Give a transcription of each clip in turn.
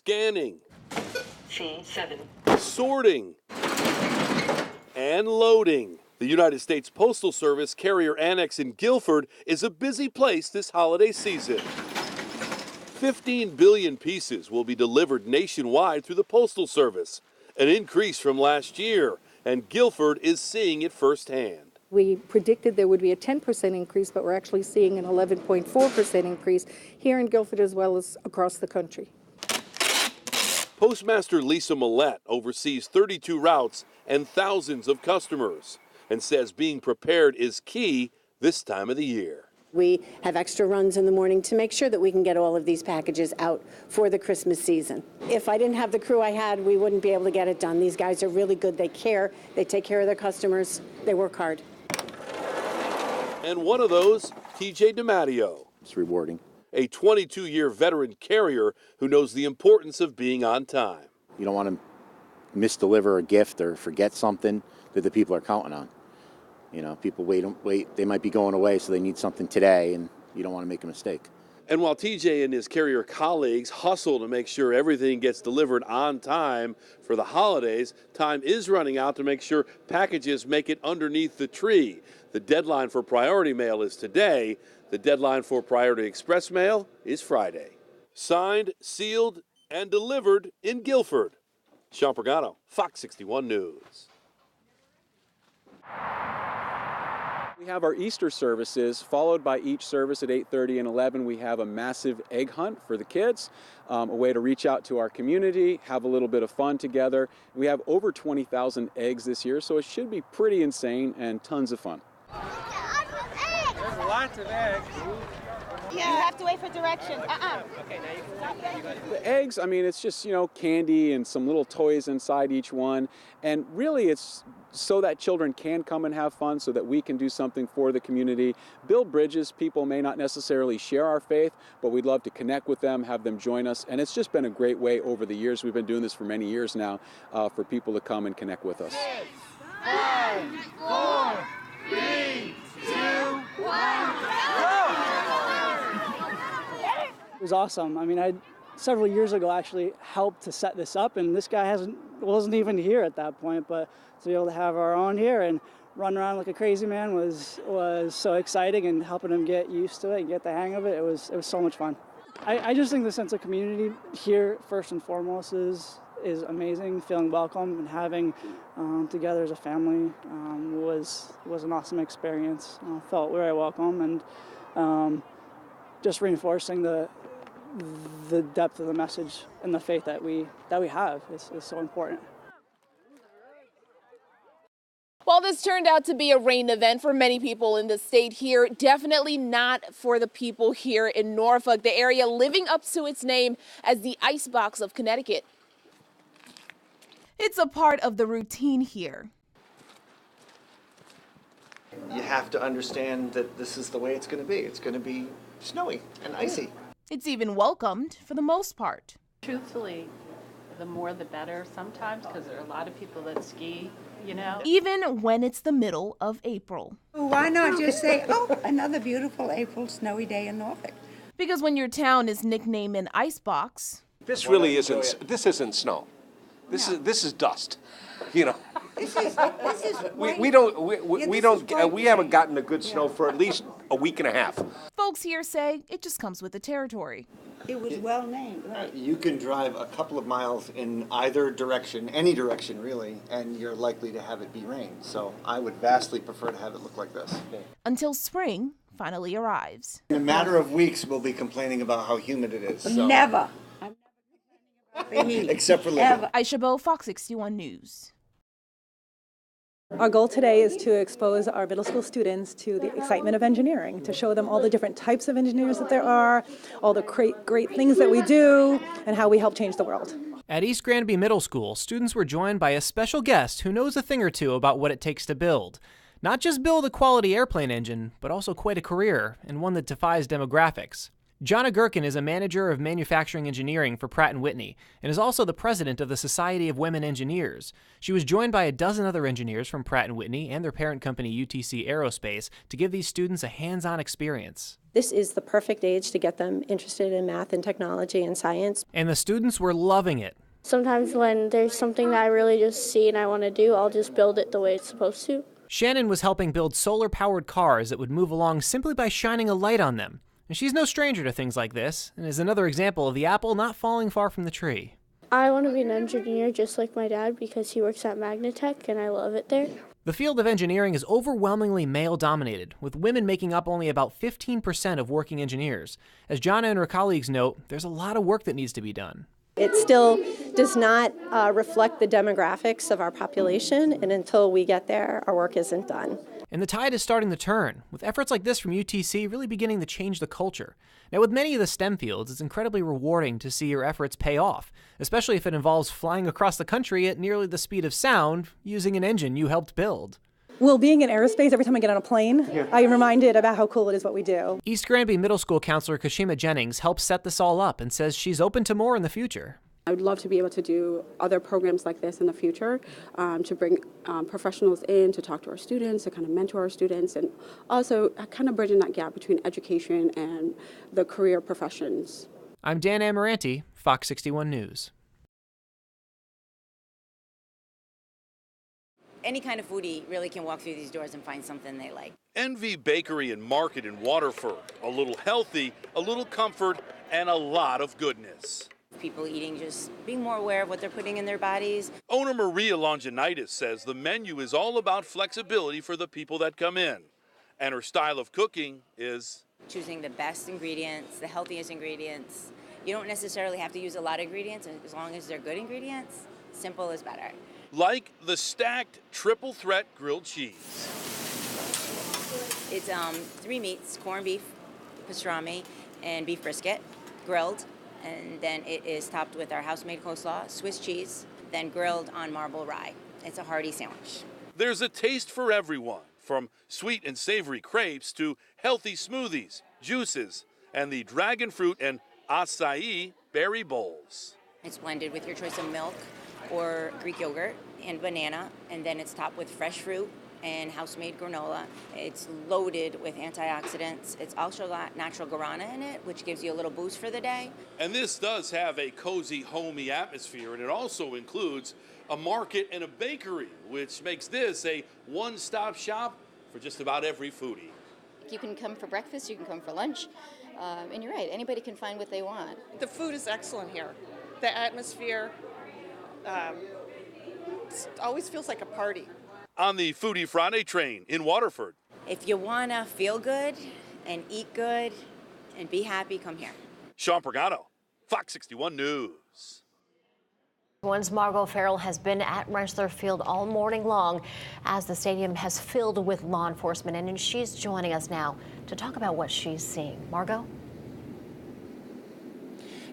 scanning, C7, sorting, and loading. The United States Postal Service Carrier Annex in Guilford is a busy place this holiday season. 15 billion pieces will be delivered nationwide through the Postal Service, an increase from last year, and Guilford is seeing it firsthand. We predicted there would be a 10% increase, but we're actually seeing an 11.4% increase here in Guilford as well as across the country. Postmaster Lisa Millette oversees 32 routes and thousands of customers and says being prepared is key this time of the year. We have extra runs in the morning to make sure that we can get all of these packages out for the Christmas season. If I didn't have the crew I had, we wouldn't be able to get it done. These guys are really good. They care. They take care of their customers. They work hard. And one of those, TJ DiMatteo. It's rewarding. A 22-year veteran carrier who knows the importance of being on time. You don't want to misdeliver a gift or forget something that the people are counting on. You know, people wait, they might be going away, so they need something today, and you don't want to make a mistake. And while TJ and his carrier colleagues hustle to make sure everything gets delivered on time for the holidays, time is running out to make sure packages make it underneath the tree. The deadline for priority mail is today. The deadline for priority express mail is Friday. Signed, sealed, and delivered in Guilford. Sean Pagano, Fox 61 News. We have our Easter services, followed by each service at 8:30 and 11. We have a massive egg hunt for the kids, a way to reach out to our community, have a little bit of fun together. We have over 20,000 eggs this year, so it should be pretty insane and tons of fun. There's lots of eggs. Yeah. You have to wait for directions. Okay, now you got it. The eggs, I mean, it's just, candy and some little toys inside each one. And really, it's so that children can come and have fun, so that we can do something for the community. Build bridges. People may not necessarily share our faith, but we'd love to connect with them, have them join us. And it's just been a great way over the years. We've been doing this for many years now, for people to come and connect with us. 5, 4, 3, 2, 1, It was awesome. I mean, I several years ago actually helped to set this up, and this guy wasn't even here at that point. But to be able to have our own here and run around like a crazy man was so exciting, and helping him get used to it and get the hang of it. It was so much fun. I just think the sense of community here, first and foremost, is amazing. Feeling welcome and having together as a family was an awesome experience. Felt very welcome, and just reinforcing the depth of the message and the faith that we have is so important. While this turned out to be a rain event for many people in the state here, definitely not for the people here in Norfolk, the area living up to its name as the Icebox of Connecticut. It's a part of the routine here. You have to understand that this is the way it's going to be. It's going to be snowy and icy. It's even welcomed for the most part. Truthfully, the more the better sometimes, because there are a lot of people that ski, Even when it's the middle of April. Why not just say, oh, another beautiful April snowy day in Norfolk? Because when your town is nicknamed an icebox. This really isn't, this isn't snow. This is dust, This is We haven't gotten a good snow for at least a week and a half. Folks here say it just comes with the territory. It was well named, right? You can drive a couple of miles in either direction, any direction really, and you're likely to have it be rain. So I would vastly prefer to have it look like this. Until spring finally arrives. In a matter of weeks, we'll be complaining about how humid it is. So. Never. Except for Libby. Aisha Bo, Fox 61 News. Our goal today is to expose our middle school students to the excitement of engineering, to show them all the different types of engineers that there are, all the great things that we do, and how we help change the world. At East Granby Middle School, students were joined by a special guest who knows a thing or two about what it takes to build. Not just build a quality airplane engine, but also quite a career, and one that defies demographics. Jonna Gherkin is a manager of manufacturing engineering for Pratt & Whitney and is also the president of the Society of Women Engineers. She was joined by a dozen other engineers from Pratt & Whitney and their parent company UTC Aerospace to give these students a hands-on experience. This is the perfect age to get them interested in math and technology and science. And the students were loving it. Sometimes when there's something that I really just see and I want to do, I'll just build it the way it's supposed to. Shannon was helping build solar-powered cars that would move along simply by shining a light on them. And she's no stranger to things like this, and is another example of the apple not falling far from the tree. I want to be an engineer just like my dad because he works at Magnatech and I love it there. The field of engineering is overwhelmingly male-dominated, with women making up only about 15% of working engineers. As Jonna and her colleagues note, there's a lot of work that needs to be done. It still does not reflect the demographics of our population, and until we get there, our work isn't done. And the tide is starting to turn, with efforts like this from UTC really beginning to change the culture. Now, with many of the STEM fields, it's incredibly rewarding to see your efforts pay off, especially if it involves flying across the country at nearly the speed of sound using an engine you helped build. Well, being in aerospace, every time I get on a plane, I'm reminded about how cool it is what we do. East Granby Middle School counselor Kashima Jennings helps set this all up and says she's open to more in the future. I would love to be able to do other programs like this in the future, to bring professionals in to talk to our students, to kind of mentor our students, and also kind of bridging that gap between education and the career professions. I'm Dan Amaranti, Fox 61 News. Any kind of foodie really can walk through these doors and find something they like. Envy Bakery and Market in Waterford. A little healthy, a little comfort, and a lot of goodness. People eating, just being more aware of what they're putting in their bodies. Owner Maria Longinitis says the menu is all about flexibility for the people that come in. And her style of cooking is choosing the best ingredients, the healthiest ingredients. You don't necessarily have to use a lot of ingredients, as long as they're good ingredients. Simple is better. Like the stacked triple threat grilled cheese. It's 3 meats, corned beef, pastrami, and beef brisket, grilled. And then it is topped with our house-made coleslaw, Swiss cheese, then grilled on marble rye. It's a hearty sandwich. There's a taste for everyone, from sweet and savory crepes to healthy smoothies, juices, and the dragon fruit and acai berry bowls. It's blended with your choice of milk or Greek yogurt and banana, and then it's topped with fresh fruit and house-made granola. It's loaded with antioxidants. It's also got natural guarana in it, which gives you a little boost for the day. And this does have a cozy, homey atmosphere, and it also includes a market and a bakery, which makes this a one-stop shop for just about every foodie. You can come for breakfast, you can come for lunch, and you're right, anybody can find what they want. The food is excellent here. The atmosphere always feels like a party. On the Foodie Friday train in Waterford. If you want to feel good and eat good and be happy, come here. Sean Pagano, Fox 61 News. One's Margot Farrell has been at Rentschler Field all morning long as the stadium has filled with law enforcement, and she's joining us now to talk about what she's seeing. Margot?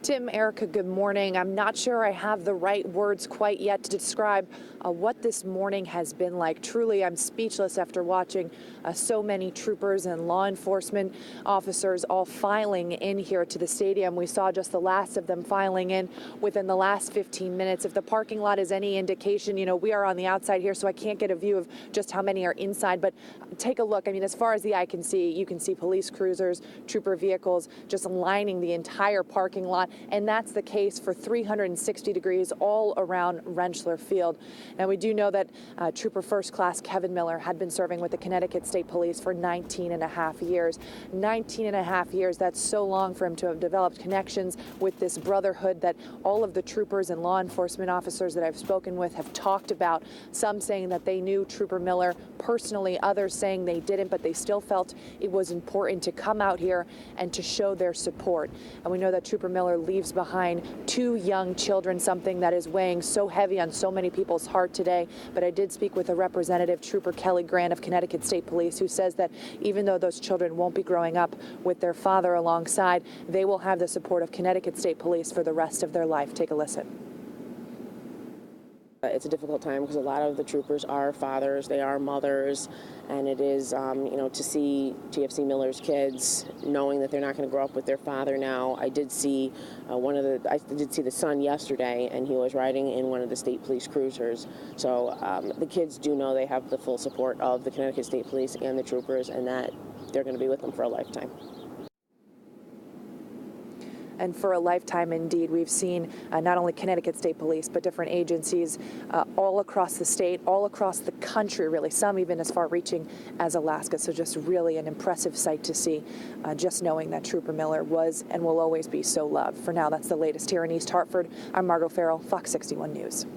Tim, Erica, good morning. I'm not sure I have the right words quite yet to describe what this morning has been like. Truly, I'm speechless after watching so many troopers and law enforcement officers all filing in here to the stadium. We saw just the last of them filing in within the last 15 minutes. If the parking lot is any indication, you know, we are on the outside here, so I can't get a view of just how many are inside. But take a look. I mean, as far as the eye can see, you can see police cruisers, trooper vehicles just lining the entire parking lot. And that's the case for 360 degrees all around Rentschler Field. Now, we do know that Trooper First Class Kevin Miller had been serving with the Connecticut State Police for 19 and a half years. 19 and a half years, that's so long for him to have developed connections with this brotherhood that all of the troopers and law enforcement officers that I've spoken with have talked about. Some saying that they knew Trooper Miller personally, others saying they didn't, but they still felt it was important to come out here and to show their support. And we know that Trooper Miller leaves behind 2 young children, something that is weighing so heavy on so many people's heart today. But I did speak with a representative, Trooper Kelly Grant of Connecticut State Police, who says that even though those children won't be growing up with their father alongside, they will have the support of Connecticut State Police for the rest of their life. Take a listen. It's a difficult time because a lot of the troopers are fathers, they are mothers, and it is, to see GFC Miller's kids knowing that they're not going to grow up with their father now. I did see the son yesterday, and he was riding in one of the state police cruisers. So the kids do know they have the full support of the Connecticut State Police and the troopers, and that they're going to be with them for a lifetime. And for a lifetime, indeed, we've seen not only Connecticut State Police, but different agencies all across the state, all across the country, really, some even as far-reaching as Alaska. So just really an impressive sight to see, just knowing that Trooper Miller was and will always be so loved. For now, that's the latest here in East Hartford. I'm Margot Farrell, Fox 61 News.